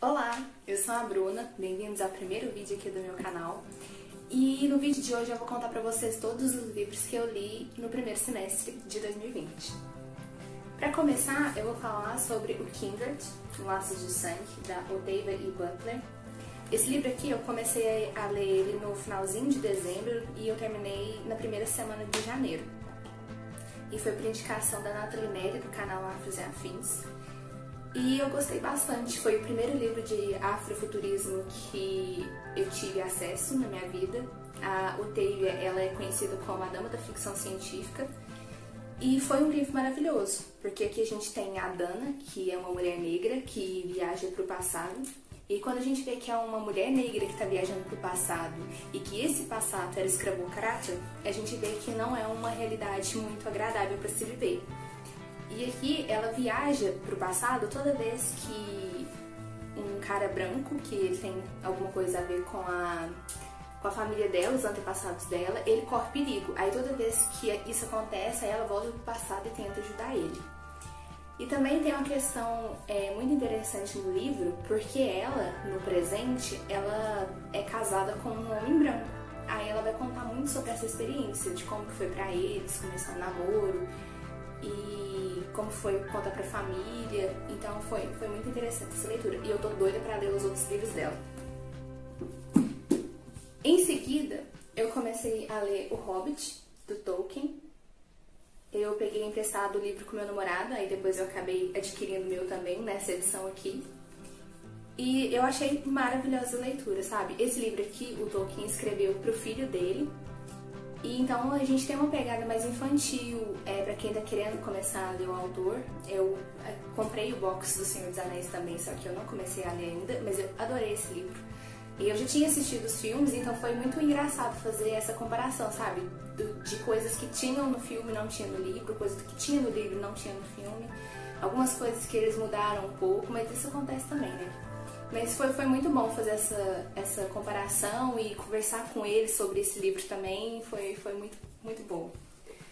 Olá, eu sou a Bruna, bem-vindos ao primeiro vídeo aqui do meu canal. E no vídeo de hoje eu vou contar pra vocês todos os livros que eu li no primeiro semestre de 2020. Pra começar, eu vou falar sobre o Kindred, Laços de Sangue, da Octavia E. Butler. Esse livro aqui eu comecei a ler ele no finalzinho de dezembro e eu terminei na primeira semana de janeiro. E foi por indicação da Nathalie Neri, do canal Afros e Afins. E eu gostei bastante, foi o primeiro livro de afrofuturismo que eu tive acesso na minha vida. A Octavia, ela é conhecida como a dama da ficção científica. E foi um livro maravilhoso, porque aqui a gente tem a Dana, que é uma mulher negra que viaja para o passado. E quando a gente vê que é uma mulher negra que está viajando para o passado e que esse passado era escravocrata, a gente vê que não é uma realidade muito agradável para se viver. E aqui ela viaja para o passado toda vez que um cara branco, que ele tem alguma coisa a ver com a família dela, os antepassados dela, ele corre perigo. Aí toda vez que isso acontece, ela volta para o passado e tenta ajudar ele. E também tem uma questão muito interessante no livro, porque ela, no presente, ela é casada com um homem branco. Aí ela vai contar muito sobre essa experiência, de como foi pra eles, começar o namoro e como foi contar pra família. Então foi muito interessante essa leitura. E eu tô doida pra ler os outros livros dela. Em seguida, eu comecei a ler O Hobbit, do Tolkien. Eu peguei emprestado o livro com meu namorado, aí depois eu acabei adquirindo o meu também, nessa edição aqui. E eu achei maravilhosa a leitura, sabe? Esse livro aqui, o Tolkien escreveu pro filho dele. E então a gente tem uma pegada mais infantil, pra quem tá querendo começar a ler o autor. Eu comprei o box do Senhor dos Anéis também, só que eu não comecei a ler ainda, mas eu adorei esse livro. E eu já tinha assistido os filmes, então foi muito engraçado fazer essa comparação, sabe? De coisas que tinham no filme e não tinha no livro, coisas que tinha no livro e não tinha no filme. Algumas coisas que eles mudaram um pouco, mas isso acontece também, né? Mas foi muito bom fazer essa comparação e conversar com eles sobre esse livro também, foi muito bom.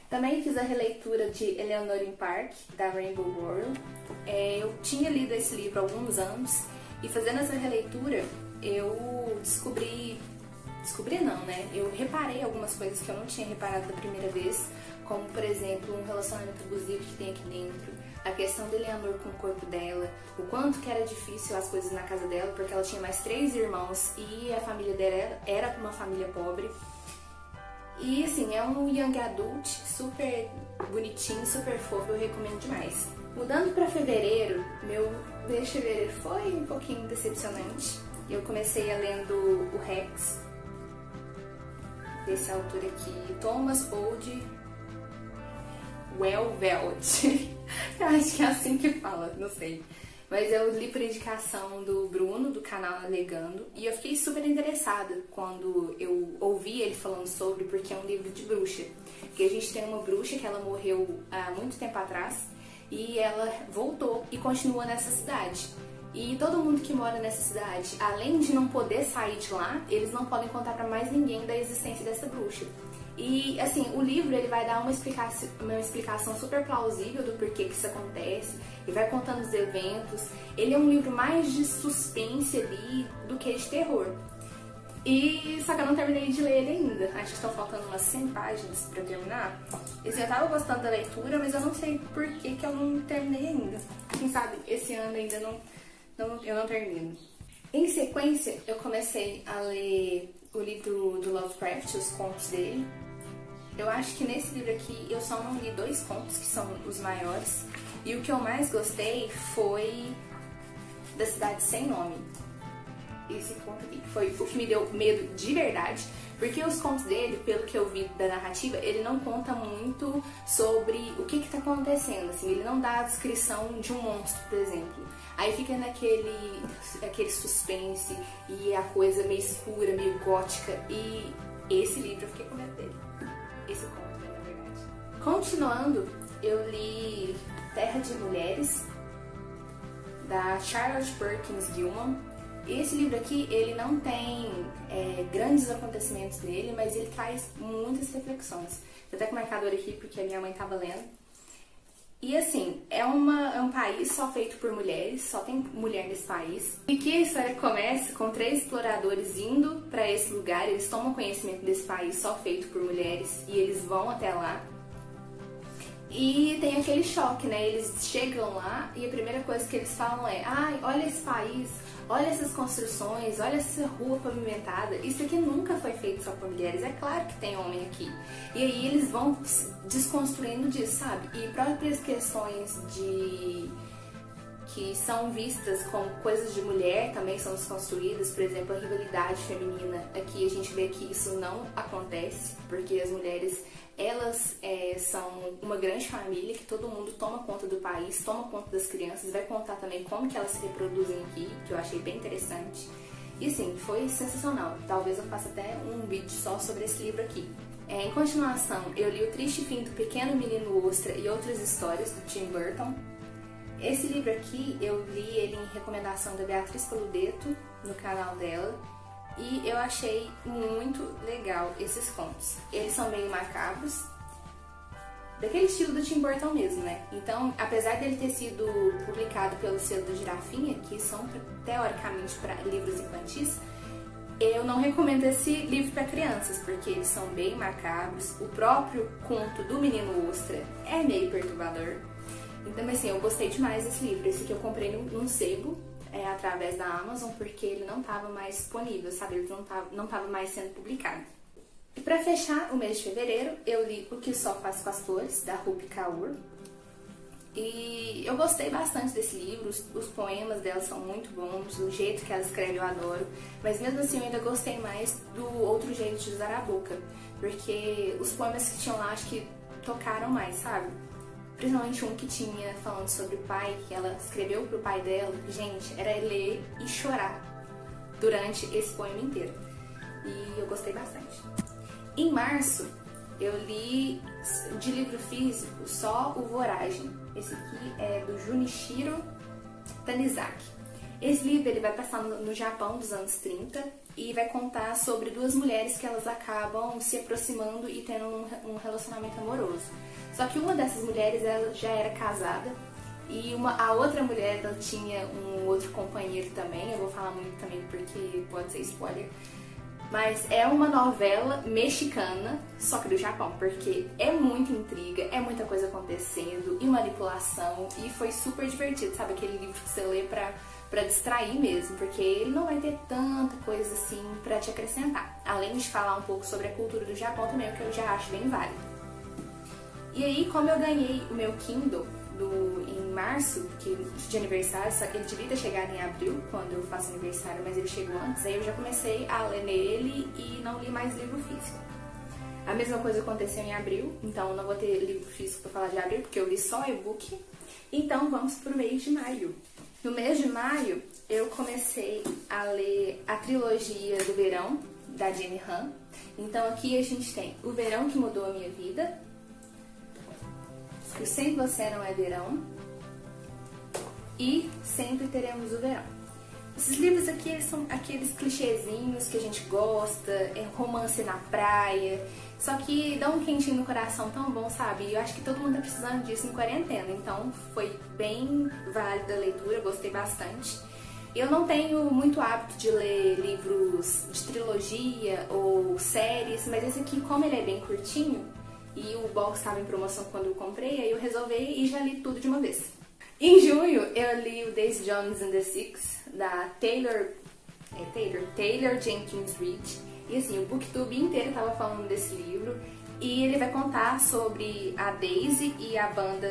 Também fiz a releitura de Eleanor in Park, da Rainbow World. Eu tinha lido esse livro há alguns anos e fazendo essa releitura eu descobri não, né? Eu reparei algumas coisas que eu não tinha reparado da primeira vez, como, por exemplo, um relacionamento abusivo que tem aqui dentro, a questão de Eleanor com o corpo dela, o quanto que era difícil as coisas na casa dela, porque ela tinha mais 3 irmãos e a família dela era uma família pobre. E, assim, é um young adult super bonitinho, super fofo, eu recomendo demais. Mudando pra fevereiro, meu mês de fevereiro foi um pouquinho decepcionante. Eu comecei a lendo o Rex, desse autor aqui, Thomas Ode Welveld. Eu acho que é assim que fala, não sei. Mas eu li por indicação do Bruno, do canal Alegando, e eu fiquei super interessada quando eu ouvi ele falando sobre, porque é um livro de bruxa. Porque a gente tem uma bruxa que ela morreu há muito tempo atrás, e ela voltou e continua nessa cidade. E todo mundo que mora nessa cidade, além de não poder sair de lá, eles não podem contar pra mais ninguém da existência dessa bruxa. E, assim, o livro ele vai dar uma explicação super plausível do porquê que isso acontece, e vai contando os eventos. Ele é um livro mais de suspense ali do que de terror. E só que eu não terminei de ler ele ainda. Acho que estão faltando umas 100 páginas pra terminar. Eu tava gostando da leitura, mas eu não sei por que eu não terminei ainda. Quem sabe esse ano ainda eu não termino. Em sequência, eu comecei a ler o livro do Lovecraft, os contos dele. Eu acho que nesse livro aqui eu só não li 2 contos, que são os maiores. E o que eu mais gostei foi Da Cidade Sem Nome. Esse conto aqui foi o que me deu medo de verdade, porque os contos dele, pelo que eu vi da narrativa, ele não conta muito sobre o que tá acontecendo, assim, ele não dá a descrição de um monstro, por exemplo. Aí fica aquele suspense e a coisa meio escura, meio gótica, e esse livro eu fiquei com medo dele. Esse conto, né, na verdade. Continuando, eu li Terra de Mulheres, da Charlotte Perkins Gilman. Esse livro aqui, ele não tem grandes acontecimentos nele, mas ele traz muitas reflexões. Tô até com o marcador aqui porque a minha mãe estava lendo. E assim, é um país só feito por mulheres, só tem mulher nesse país. E que a história começa com 3 exploradores indo para esse lugar, eles tomam conhecimento desse país só feito por mulheres e eles vão até lá. E tem aquele choque, né? Eles chegam lá e a primeira coisa que eles falam é: ai, olha esse país, olha essas construções, olha essa rua pavimentada. Isso aqui nunca foi feito só por mulheres, é claro que tem homem aqui. E aí eles vão desconstruindo disso, sabe? E próprias questões que são vistas como coisas de mulher também são desconstruídas. Por exemplo, a rivalidade feminina. Aqui a gente vê que isso não acontece, porque as mulheres, elas são uma grande família, que todo mundo toma conta do país, toma conta das crianças, vai contar também como que elas se reproduzem aqui, que eu achei bem interessante. E assim, foi sensacional. Talvez eu faça até um vídeo só sobre esse livro aqui. Em continuação, eu li O Triste Fim do Pequeno Menino Ostra e Outras Histórias, do Tim Burton. Esse livro aqui, eu li ele em recomendação da Beatriz Paludeto, no canal dela. E eu achei muito legal esses contos. Eles são meio macabros, daquele estilo do Tim Burton mesmo, né? Então, apesar dele ter sido publicado pelo selo da Girafinha, que são teoricamente para livros infantis, eu não recomendo esse livro para crianças, porque eles são bem macabros. O próprio conto do Menino Ostra é meio perturbador. Então, assim, eu gostei demais desse livro. Esse aqui eu comprei num sebo, através da Amazon, porque ele não estava mais disponível, sabe? Ele não tava mais sendo publicado. E para fechar o mês de fevereiro, eu li O Que o Sol Faz com as Flores, da Rupi Kaur. E eu gostei bastante desse livro, os poemas dela são muito bons, o jeito que ela escreve eu adoro, mas mesmo assim eu ainda gostei mais do Outro Jeito de Usar a Boca, porque os poemas que tinham lá acho que tocaram mais, sabe? Principalmente um que tinha falando sobre o pai, que ela escreveu pro pai dela. Gente, era ler e chorar durante esse poema inteiro. E eu gostei bastante. Em março, eu li de livro físico só o Voragem. Esse aqui é do Junichiro Tanizaki. Esse livro ele vai passar no Japão dos anos 30 e vai contar sobre 2 mulheres que elas acabam se aproximando e tendo um relacionamento amoroso. Só que uma dessas mulheres ela já era casada e a outra mulher ela tinha um outro companheiro também. Eu vou falar muito também porque pode ser spoiler. Mas é uma novela mexicana, só que do Japão, porque é muita intriga, é muita coisa acontecendo e manipulação, e foi super divertido, sabe? Aquele livro que você lê pra distrair mesmo, porque ele não vai ter tanta coisa assim pra te acrescentar. Além de falar um pouco sobre a cultura do Japão também, o que eu já acho bem válido. E aí, como eu ganhei o meu Kindle em março, de aniversário, só que ele devia ter chegado em abril, quando eu faço aniversário, mas ele chegou antes, aí eu já comecei a ler nele e não li mais livro físico. A mesma coisa aconteceu em abril, então eu não vou ter livro físico para falar de abril, porque eu li só e-book. Então vamos pro mês de maio. No mês de maio, eu comecei a ler a trilogia do verão, da Jenny Han. Então aqui a gente tem O Verão que Mudou a Minha Vida, O Sem Você Não É Verão e Sempre Teremos o Verão. Esses livros aqui eles são aqueles clichêzinhos que a gente gosta, é romance na praia, só que dá um quentinho no coração tão bom, sabe? E eu acho que todo mundo tá precisando disso em quarentena, então foi bem válida a leitura, gostei bastante. Eu não tenho muito hábito de ler livros de trilogia ou séries, mas esse aqui, como ele é bem curtinho, e o box estava em promoção quando eu comprei, aí eu resolvi e já li tudo de uma vez. Em junho, eu li o Daisy Jones and the Six, da Taylor Jenkins Reid. E assim, o Booktube inteiro estava falando desse livro. E ele vai contar sobre a Daisy e a banda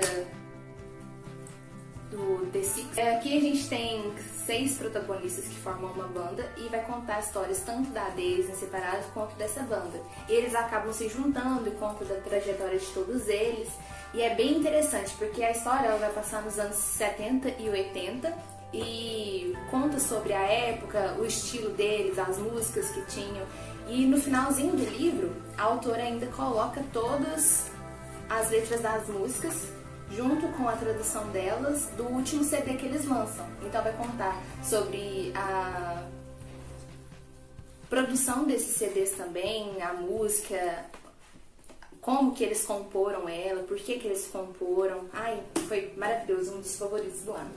do The Six. Aqui a gente tem 6 protagonistas que formam uma banda e vai contar histórias tanto da Daisy em separado quanto dessa banda. E eles acabam se juntando e contam da trajetória de todos eles. E é bem interessante porque a história ela vai passar nos anos 70 e 80 e conta sobre a época, o estilo deles, as músicas que tinham. E no finalzinho do livro, a autora ainda coloca todas as letras das músicas junto com a tradução delas do último CD que eles lançam. Então vai contar sobre a produção desses CDs também, a música, como que eles comporam ela, por que que eles comporam. Ai, foi maravilhoso, um dos favoritos do ano.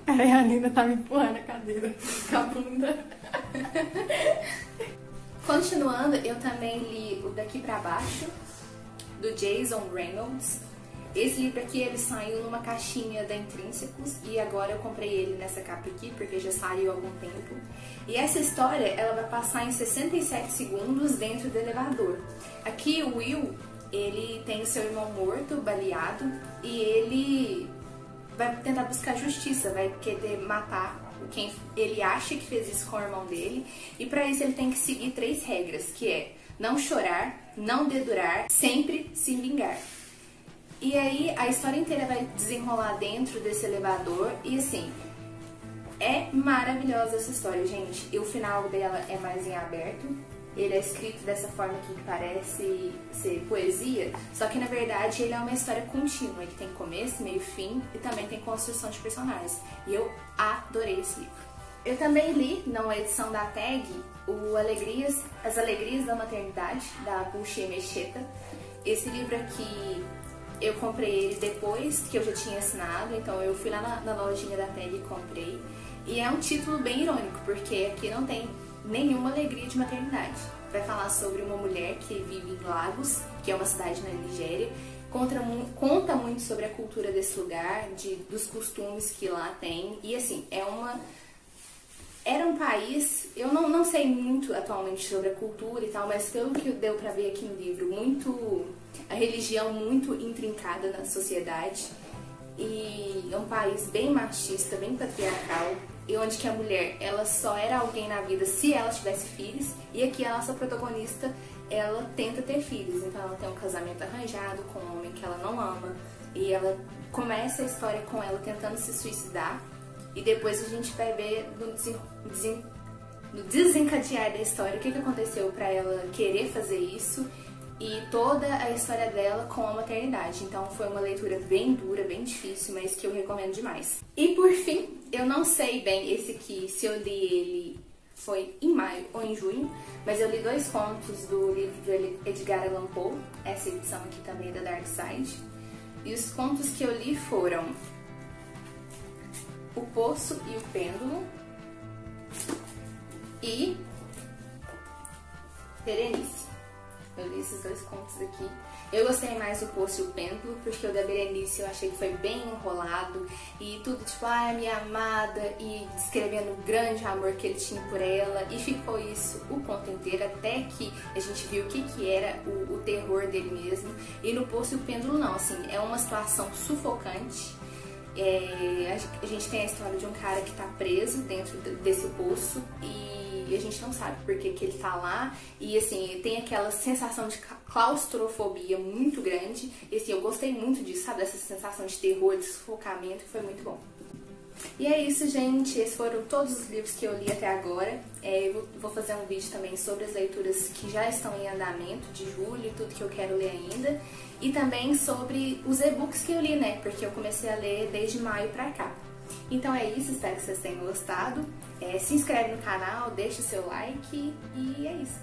A Alina tá me empurrando a cadeira com a bunda. Continuando, eu também li o Daqui Pra Baixo, do Jason Reynolds. Esse livro aqui, ele saiu numa caixinha da Intrínsecos e agora eu comprei ele nessa capa aqui, porque já saiu há algum tempo. E essa história, ela vai passar em 67 segundos dentro do elevador. Aqui o Will, ele tem o seu irmão morto, baleado, e ele vai tentar buscar justiça, vai querer matar quem ele acha que fez isso com o irmão dele. E para isso ele tem que seguir 3 regras, que é não chorar, não dedurar, sempre se vingar. E aí a história inteira vai desenrolar dentro desse elevador e assim, é maravilhosa essa história, gente. E o final dela é mais em aberto. Ele é escrito dessa forma aqui que parece ser poesia, só que na verdade ele é uma história contínua. Ele tem começo, meio, fim e também tem construção de personagens. E eu adorei esse livro. Eu também li, numa edição da Tag, As Alegrias da Maternidade, da Bushi Mecheta. Esse livro aqui, eu comprei ele depois que eu já tinha assinado, então eu fui lá na lojinha da Tag e comprei. E é um título bem irônico, porque aqui não tem nenhuma alegria de maternidade. Vai falar sobre uma mulher que vive em Lagos, que é uma cidade na Nigéria, conta muito sobre a cultura desse lugar, dos costumes que lá tem, e assim, era um país, eu não sei muito atualmente sobre a cultura e tal, mas pelo que deu pra ver aqui no livro, a religião muito intrincada na sociedade, e é um país bem machista, bem patriarcal, e onde que a mulher, ela só era alguém na vida se ela tivesse filhos, e aqui a nossa protagonista, ela tenta ter filhos, então ela tem um casamento arranjado com um homem que ela não ama, e ela começa a história com ela tentando se suicidar, e depois a gente vai ver no desencadear da história o que aconteceu pra ela querer fazer isso, e toda a história dela com a maternidade. Então foi uma leitura bem dura, bem difícil, mas que eu recomendo demais. E por fim, eu não sei bem esse aqui, se eu li ele foi em maio ou em junho, mas eu li 2 contos do livro de Edgar Allan Poe, essa edição aqui também é da Dark Side. E os contos que eu li foram O Poço e o Pêndulo e Berenice. Eu li esses 2 contos aqui. Eu gostei mais do Poço e o Pêndulo, porque o da Berenice eu achei que foi bem enrolado e tudo tipo, minha amada, e descrevendo o grande amor que ele tinha por ela, e ficou isso o conto inteiro, até que a gente viu o que era o terror dele mesmo. E no Poço e o Pêndulo não, assim, é uma situação sufocante. A gente tem a história de um cara que tá preso dentro desse poço e a gente não sabe por que ele tá lá, e assim, tem aquela sensação de claustrofobia muito grande, e assim, eu gostei muito disso, sabe, dessa sensação de terror, de sufocamento, que foi muito bom. E é isso, gente, esses foram todos os livros que eu li até agora. Eu vou fazer um vídeo também sobre as leituras que já estão em andamento, de julho, e tudo que eu quero ler ainda. E também sobre os e-books que eu li, né, porque eu comecei a ler desde maio pra cá. Então é isso, espero que vocês tenham gostado. Se inscreve no canal, deixa o seu like e é isso.